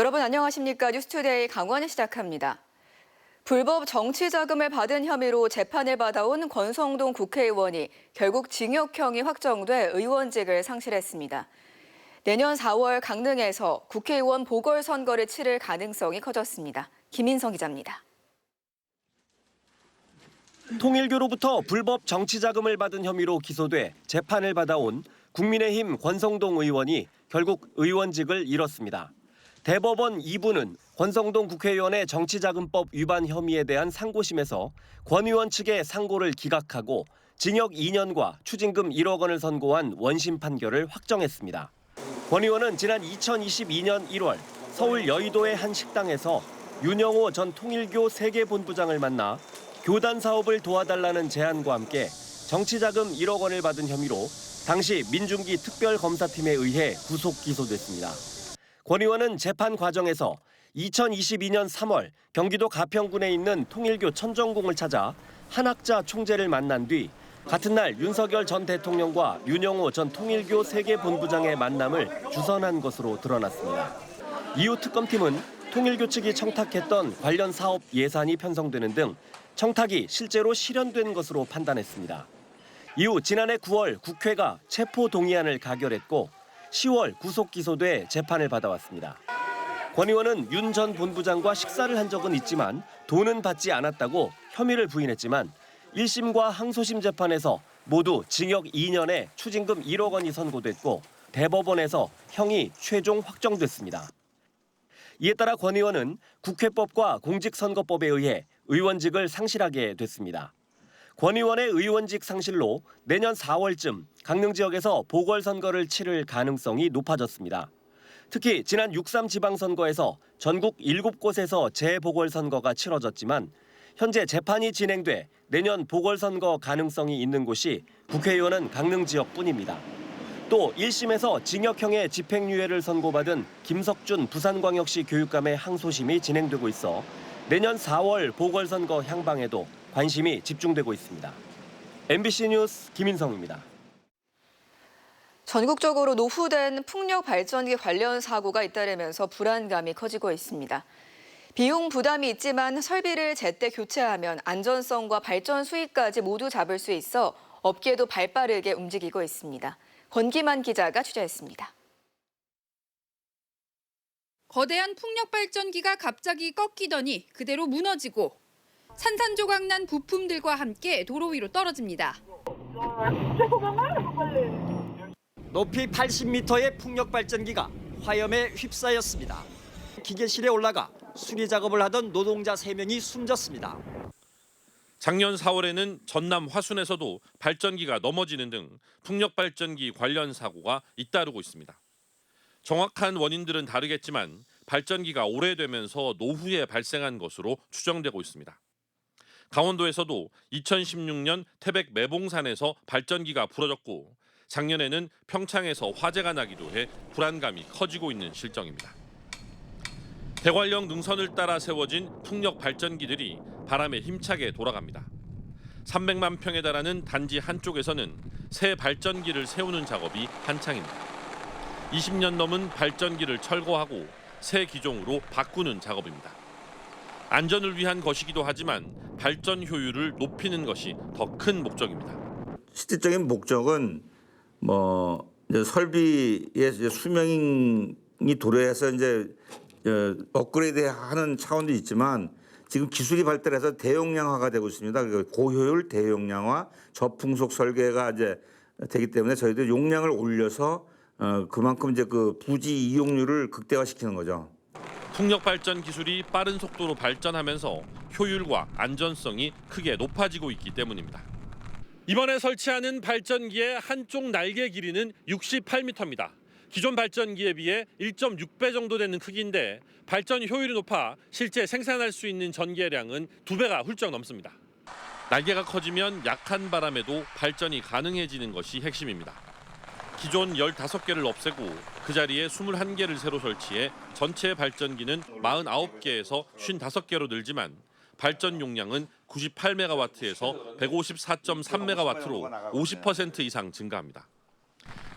여러분 안녕하십니까? 뉴스투데이 강원이 시작합니다. 불법 정치 자금을 받은 혐의로 재판을 받아온 권성동 국회의원이 결국 징역형이 확정돼 의원직을 상실했습니다. 내년 4월 강릉에서 국회의원 보궐선거를 치를 가능성이 커졌습니다. 김인성 기자입니다. 통일교로부터 불법 정치 자금을 받은 혐의로 기소돼 재판을 받아온 국민의힘 권성동 의원이 결국 의원직을 잃었습니다. 대법원 2부는 권성동 국회의원의 정치자금법 위반 혐의에 대한 상고심에서 권 의원 측의 상고를 기각하고 징역 2년과 추징금 1억 원을 선고한 원심 판결을 확정했습니다. 권 의원은 지난 2022년 1월 서울 여의도의 한 식당에서 윤영호 전 통일교 세계본부장을 만나 교단 사업을 도와달라는 제안과 함께 정치자금 1억 원을 받은 혐의로 당시 민중기 특별검사팀에 의해 구속 기소됐습니다. 권 의원은 재판 과정에서 2022년 3월 경기도 가평군에 있는 통일교 천정궁을 찾아 한학자 총재를 만난 뒤 같은 날 윤석열 전 대통령과 윤영호 전 통일교 세계본부장의 만남을 주선한 것으로 드러났습니다. 이후 특검팀은 통일교 측이 청탁했던 관련 사업 예산이 편성되는 등 청탁이 실제로 실현된 것으로 판단했습니다. 이후 지난해 9월 국회가 체포 동의안을 가결했고 10월 구속 기소돼 재판을 받아왔습니다. 권 의원은 윤 전 본부장과 식사를 한 적은 있지만 돈은 받지 않았다고 혐의를 부인했지만 1심과 항소심 재판에서 모두 징역 2년에 추징금 1억 원이 선고됐고 대법원에서 형이 최종 확정됐습니다. 이에 따라 권 의원은 국회법과 공직선거법에 의해 의원직을 상실하게 됐습니다. 권 의원의 의원직 상실로 내년 4월쯤 강릉 지역에서 보궐선거를 치를 가능성이 높아졌습니다. 특히 지난 6.3 지방선거에서 전국 7곳에서 재보궐선거가 치러졌지만 현재 재판이 진행돼 내년 보궐선거 가능성이 있는 곳이 국회의원은 강릉 지역뿐입니다. 또 1심에서 징역형의 집행유예를 선고받은 김석준 부산광역시 교육감의 항소심이 진행되고 있어 내년 4월 보궐선거 향방에도 관심이 집중되고 있습니다. MBC 뉴스 김인성입니다. 전국적으로 노후된 풍력 발전기 관련 사고가 잇따르면서 불안감이 커지고 있습니다. 비용 부담이 있지만 설비를 제때 교체하면 안전성과 발전 수익까지 모두 잡을 수 있어 업계도 발빠르게 움직이고 있습니다. 권기만 기자가 취재했습니다. 거대한 풍력 발전기가 갑자기 꺾이더니 그대로 무너지고 산산조각난 부품들과 함께 도로 위로 떨어집니다. 높이 80m의 풍력 발전기가 화염에 휩싸였습니다. 기계실에 올라가 수리 작업을 하던 노동자 3명이 숨졌습니다. 작년 4월에는 전남 화순에서도 발전기가 넘어지는 등 풍력 발전기 관련 사고가 잇따르고 있습니다. 정확한 원인들은 다르겠지만 발전기가 오래되면서 노후에 발생한 것으로 추정되고 있습니다. 강원도에서도 2016년 태백 매봉산에서 발전기가 부러졌고 작년에는 평창에서 화재가 나기도 해 불안감이 커지고 있는 실정입니다. 대관령 능선을 따라 세워진 풍력 발전기들이 바람에 힘차게 돌아갑니다. 300만 평에 달하는 단지 한쪽에서는 새 발전기를 세우는 작업이 한창입니다. 20년 넘은 발전기를 철거하고 새 기종으로 바꾸는 작업입니다. 안전을 위한 것이기도 하지만 발전 효율을 높이는 것이 더 큰 목적입니다. 실질적인 목적은 이제 설비의 수명이 도래해서 이제 업그레이드하는 차원도 있지만 지금 기술이 발달해서 대용량화가 되고 있습니다. 고효율 대용량화, 저풍속 설계가 이제 되기 때문에 저희도 용량을 올려서 그만큼 이제 그 부지 이용률을 극대화시키는 거죠. 풍력 발전 기술이 빠른 속도로 발전하면서 효율과 안전성이 크게 높아지고 있기 때문입니다. 이번에 설치하는 발전기의 한쪽 날개 길이는 68m입니다. 기존 발전기에 비해 1.6배 정도 되는 크기인데 발전 효율이 높아 실제 생산할 수 있는 전기량은 2배가 훌쩍 넘습니다. 날개가 커지면 약한 바람에도 발전이 가능해지는 것이 핵심입니다. 기존 15개를 없애고 그 자리에 21개를 새로 설치해 전체 발전기는 49개에서 55개로 늘지만 발전 용량은 98메가와트에서 154.3메가와트로 50% 이상 증가합니다.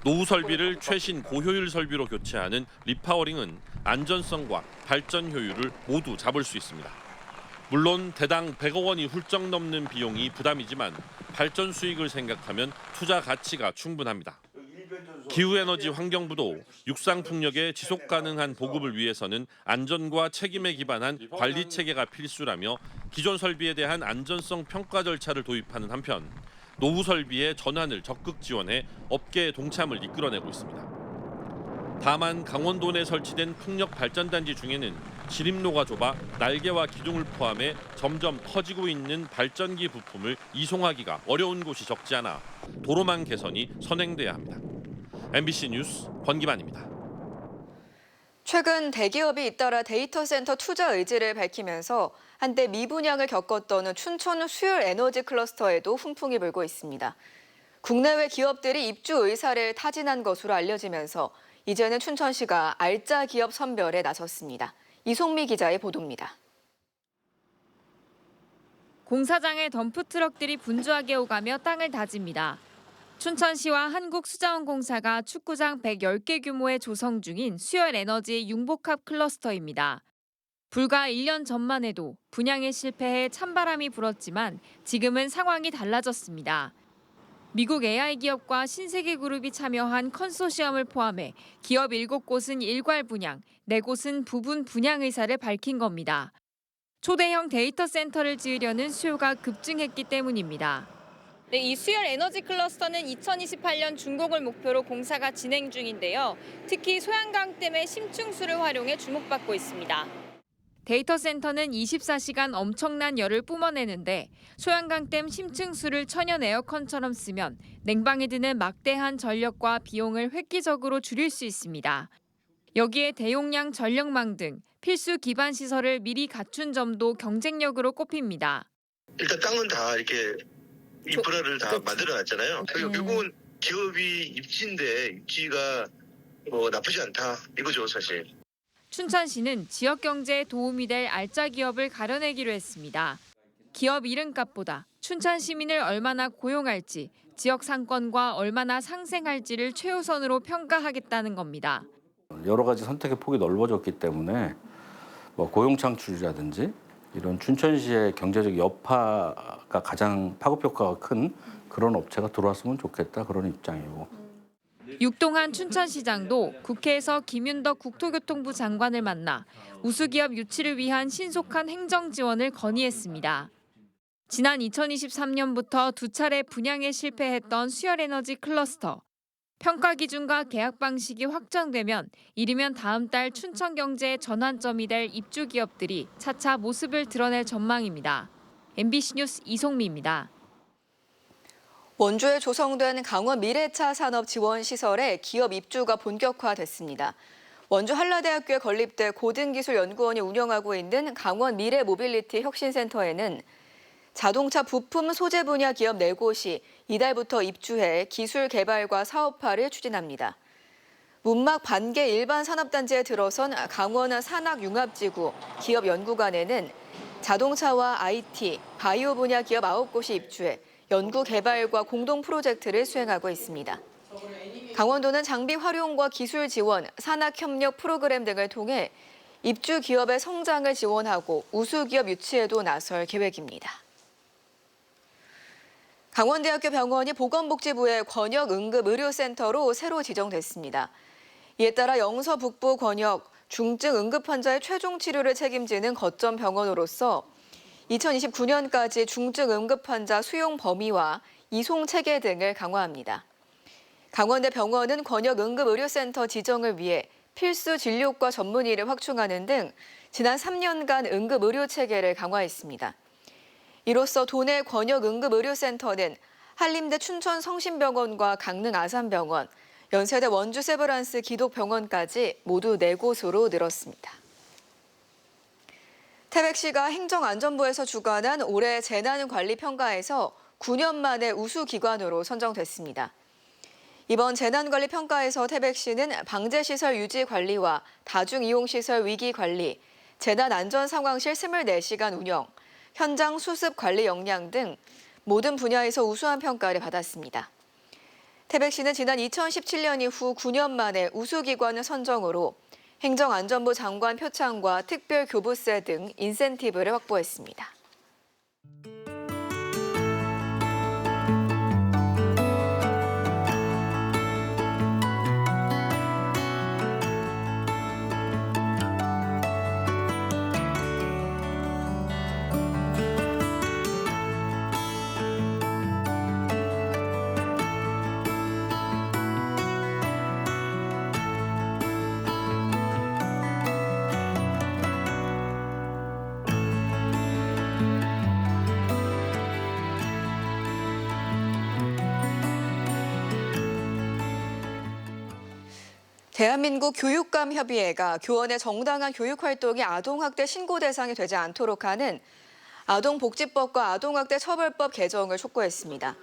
노후 설비를 최신 고효율 설비로 교체하는 리파워링은 안전성과 발전 효율을 모두 잡을 수 있습니다. 물론 대당 100억 원이 훌쩍 넘는 비용이 부담이지만 발전 수익을 생각하면 투자 가치가 충분합니다. 기후에너지 환경부도 육상풍력의 지속 가능한 보급을 위해서는 안전과 책임에 기반한 관리 체계가 필수라며 기존 설비에 대한 안전성 평가 절차를 도입하는 한편 노후 설비의 전환을 적극 지원해 업계의 동참을 이끌어내고 있습니다. 다만 강원도 내 설치된 풍력 발전단지 중에는 진입로가 좁아 날개와 기둥을 포함해 점점 커지고 있는 발전기 부품을 이송하기가 어려운 곳이 적지 않아 도로망 개선이 선행돼야 합니다. MBC 뉴스 권기만입니다. 최근 대기업이 잇따라 데이터 센터 투자 의지를 밝히면서 한때 미분양을 겪었던 춘천 수열 에너지 클러스터에도 훈풍이 불고 있습니다. 국내외 기업들이 입주 의사를 타진한 것으로 알려지면서 이제는 춘천시가 알짜 기업 선별에 나섰습니다. 이송미 기자의 보도입니다. 공사장에 덤프트럭들이 분주하게 오가며 땅을 다집니다. 춘천시와 한국수자원공사가 축구장 110개 규모의 조성 중인 수열에너지 융복합 클러스터입니다. 불과 1년 전만 해도 분양에 실패해 찬바람이 불었지만 지금은 상황이 달라졌습니다. 미국 AI 기업과 신세계그룹이 참여한 컨소시엄을 포함해 기업 7곳은 일괄 분양, 4곳은 부분 분양 의사를 밝힌 겁니다. 초대형 데이터 센터를 지으려는 수요가 급증했기 때문입니다. 네, 이 수열 에너지 클러스터는 2028년 준공을 목표로 공사가 진행 중인데요. 특히 소양강댐의 심층수를 활용해 주목받고 있습니다. 데이터 센터는 24시간 엄청난 열을 뿜어내는데 소양강댐 심층수를 천연 에어컨처럼 쓰면 냉방에 드는 막대한 전력과 비용을 획기적으로 줄일 수 있습니다. 여기에 대용량 전력망 등 필수 기반 시설을 미리 갖춘 점도 경쟁력으로 꼽힙니다. 일단 땅은 다 이렇게 인프라를 다 만들어놨잖아요. 결국은 기업이 입지인데 입지가 뭐 나쁘지 않다 이거죠 사실. 춘천시는 지역 경제에 도움이 될 알짜 기업을 가려내기로 했습니다. 기업 이름값보다 춘천 시민을 얼마나 고용할지, 지역 상권과 얼마나 상생할지를 최우선으로 평가하겠다는 겁니다. 여러 가지 선택의 폭이 넓어졌기 때문에 고용 창출이라든지 이런 춘천시의 경제적 여파가 가장 파급 효과가 큰 그런 업체가 들어왔으면 좋겠다 그런 입장이고. 육동한 춘천시장도 국회에서 김윤덕 국토교통부 장관을 만나 우수기업 유치를 위한 신속한 행정 지원을 건의했습니다. 지난 2023년부터 2차례 분양에 실패했던 수열에너지 클러스터. 평가 기준과 계약 방식이 확정되면 이르면 다음 달 춘천 경제의 전환점이 될 입주 기업들이 차차 모습을 드러낼 전망입니다. MBC 뉴스 이송미입니다. 원주에 조성된 강원 미래차 산업 지원 시설에 기업 입주가 본격화됐습니다. 원주 한라대학교에 건립돼 고등기술연구원이 운영하고 있는 강원 미래 모빌리티 혁신센터에는 자동차 부품 소재 분야 기업 4곳이 이달부터 입주해 기술 개발과 사업화를 추진합니다. 문막 반개 일반 산업단지에 들어선 강원 산학융합지구 기업연구관에는 자동차와 IT, 바이오 분야 기업 9곳이 입주해 연구 개발과 공동 프로젝트를 수행하고 있습니다. 강원도는 장비 활용과 기술 지원, 산학 협력 프로그램 등을 통해 입주 기업의 성장을 지원하고 우수 기업 유치에도 나설 계획입니다. 강원대학교 병원이 보건복지부의 권역응급의료센터로 새로 지정됐습니다. 이에 따라 영서 북부 권역 중증 응급 환자의 최종 치료를 책임지는 거점 병원으로서 2029년까지 중증 응급 환자 수용 범위와 이송 체계 등을 강화합니다. 강원대 병원은 권역응급의료센터 지정을 위해 필수 진료과 전문의를 확충하는 등 지난 3년간 응급의료 체계를 강화했습니다. 이로써 도내 권역응급의료센터는 한림대 춘천성심병원과 강릉 아산병원, 연세대 원주세브란스 기독병원까지 모두 4곳으로 늘었습니다. 태백시가 행정안전부에서 주관한 올해 재난관리평가에서 9년 만에 우수기관으로 선정됐습니다. 이번 재난관리평가에서 태백시는 방제시설 유지관리와 다중이용시설 위기관리, 재난안전상황실 24시간 운영, 현장 수습관리 역량 등 모든 분야에서 우수한 평가를 받았습니다. 태백시는 지난 2017년 이후 9년 만에 우수기관 선정으로 행정안전부 장관 표창과 특별교부세 등 인센티브를 확보했습니다. 대한민국 교육감협의회가 교원의 정당한 교육활동이 아동학대 신고 대상이 되지 않도록 하는 아동복지법과 아동학대 처벌법 개정을 촉구했습니다.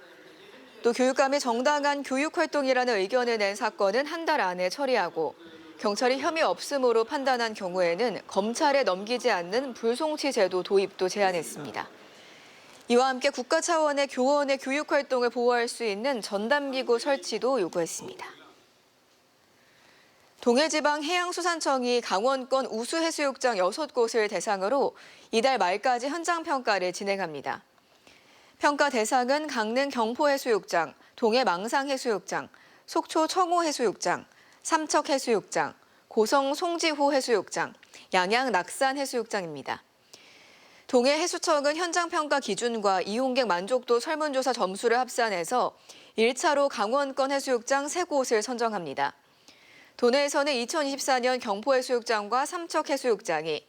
또 교육감이 정당한 교육활동이라는 의견을 낸 사건은 한 달 안에 처리하고 경찰이 혐의 없음으로 판단한 경우에는 검찰에 넘기지 않는 불송치 제도 도입도 제안했습니다. 이와 함께 국가 차원의 교원의 교육활동을 보호할 수 있는 전담기구 설치도 요구했습니다. 동해지방해양수산청이 강원권 우수해수욕장 6곳을 대상으로 이달 말까지 현장평가를 진행합니다. 평가 대상은 강릉 경포해수욕장, 동해망상해수욕장, 속초 청호해수욕장, 삼척해수욕장, 고성 송지호해수욕장, 양양 낙산해수욕장입니다. 동해해수청은 현장평가 기준과 이용객 만족도 설문조사 점수를 합산해서 1차로 강원권 해수욕장 3곳을 선정합니다. 도내에서는 2024년 경포해수욕장과 삼척해수욕장이,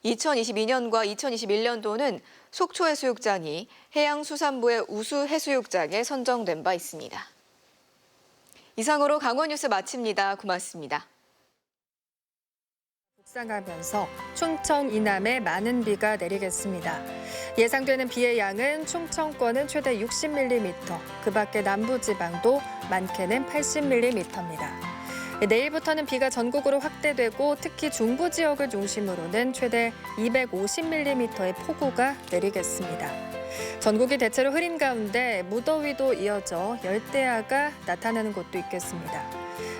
2022년과 2021년도는 속초해수욕장이 해양수산부의 우수해수욕장에 선정된 바 있습니다. 이상으로 강원뉴스 마칩니다. 고맙습니다. 북상하면서 충청 이남에 많은 비가 내리겠습니다. 예상되는 비의 양은 충청권은 최대 60mm, 그 밖에 남부지방도 많게는 80mm입니다. 내일부터는 비가 전국으로 확대되고 특히 중부 지역을 중심으로는 최대 250mm의 폭우가 내리겠습니다. 전국이 대체로 흐린 가운데 무더위도 이어져 열대야가 나타나는 곳도 있겠습니다.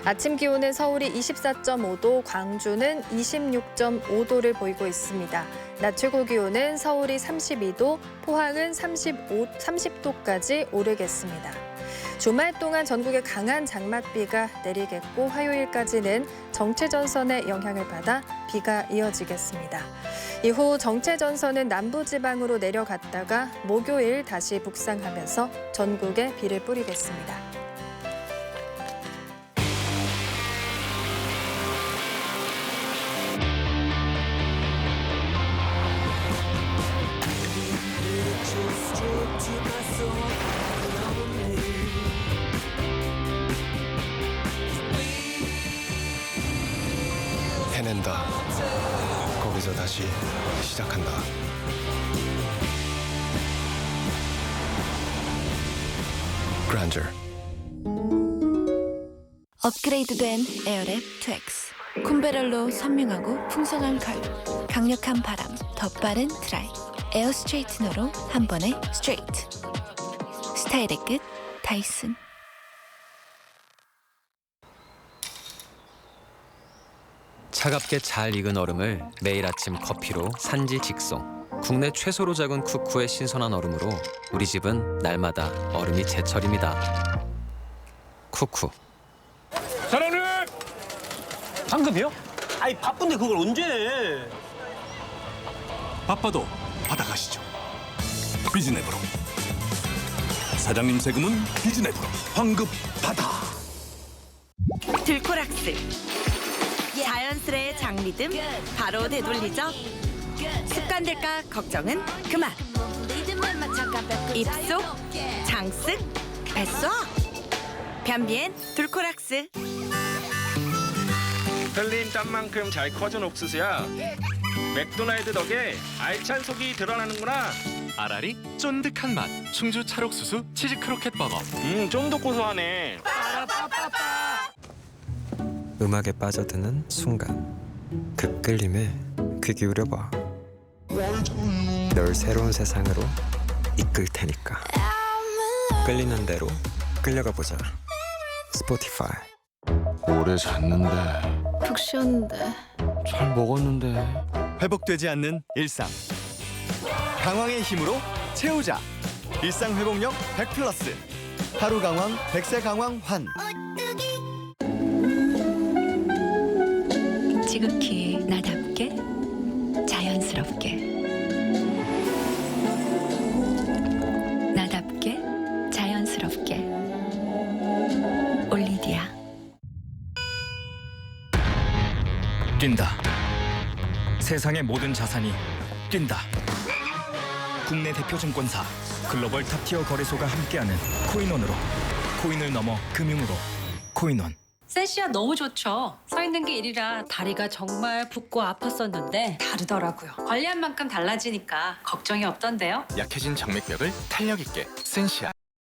아침 기온은 서울이 24.5도, 광주는 26.5도를 보이고 있습니다. 낮 최고 기온은 서울이 32도, 포항은 30도까지 오르겠습니다. 주말 동안 전국에 강한 장맛비가 내리겠고 화요일까지는 정체전선의 영향을 받아 비가 이어지겠습니다. 이후 정체전선은 남부지방으로 내려갔다가 목요일 다시 북상하면서 전국에 비를 뿌리겠습니다. 해낸다. 거기서 다시 시작한다. 그랜저. 업그레이드된 에어랩 2X. 콤베럴로 선명하고 풍성한 컬, 강력한 바람, 더 빠른 드라이. 에어 스트레이트너로 한 번에 스트레이트. 스타일의 끝, 다이슨. 차갑게 잘 익은 얼음을 매일 아침 커피로 산지 직송. 국내 최소로 작은 쿠쿠의 신선한 얼음으로 우리 집은 날마다 얼음이 제철입니다. 쿠쿠. 사장님! 방금이요? 아이 바쁜데 그걸 언제 해? 바빠도 받아가시죠. 비즈냅으로. 사장님 세금은 비즈냅으로 환급 받아. 들코락스. 자연스레 장리듬 바로 되돌리죠. 습관될까 걱정은 그만. 입속, 장쓱, 뱃속. 변비엔 들코락스. 흘린 땀만큼 잘 커진 옥수수야. 맥도날드 덕에 알찬 속이 드러나는구나. 아라리 쫀득한 맛. 충주 찰옥수수 치즈 크로켓 버거. 좀 더 고소하네. 음악에 빠져드는 순간 그 끌림에 귀 기울여봐. 널 새로운 세상으로 이끌 테니까. 끌리는 대로 끌려가 보자. 스포티파이. 오래 잤는데 푹 쉬었는데 잘 먹었는데 회복되지 않는 일상. 강황의 힘으로 채우자. 일상 회복력 100+. 하루 강황, 백세 강황 환. 지극히 나답게 자연스럽게 나답게 자연스럽게 올리디아. 뛴다. 세상의 모든 자산이 뛴다. 국내 대표 증권사 글로벌 탑티어 거래소가 함께하는 코인원으로 코인을 넘어 금융으로 코인원. 센시아 너무 좋죠. 서 있는 게 일이라 다리가 정말 붓고 아팠었는데 다르더라고요. 관리한 만큼 달라지니까 걱정이 없던데요. 약해진 정맥벽을 탄력 있게 센시아.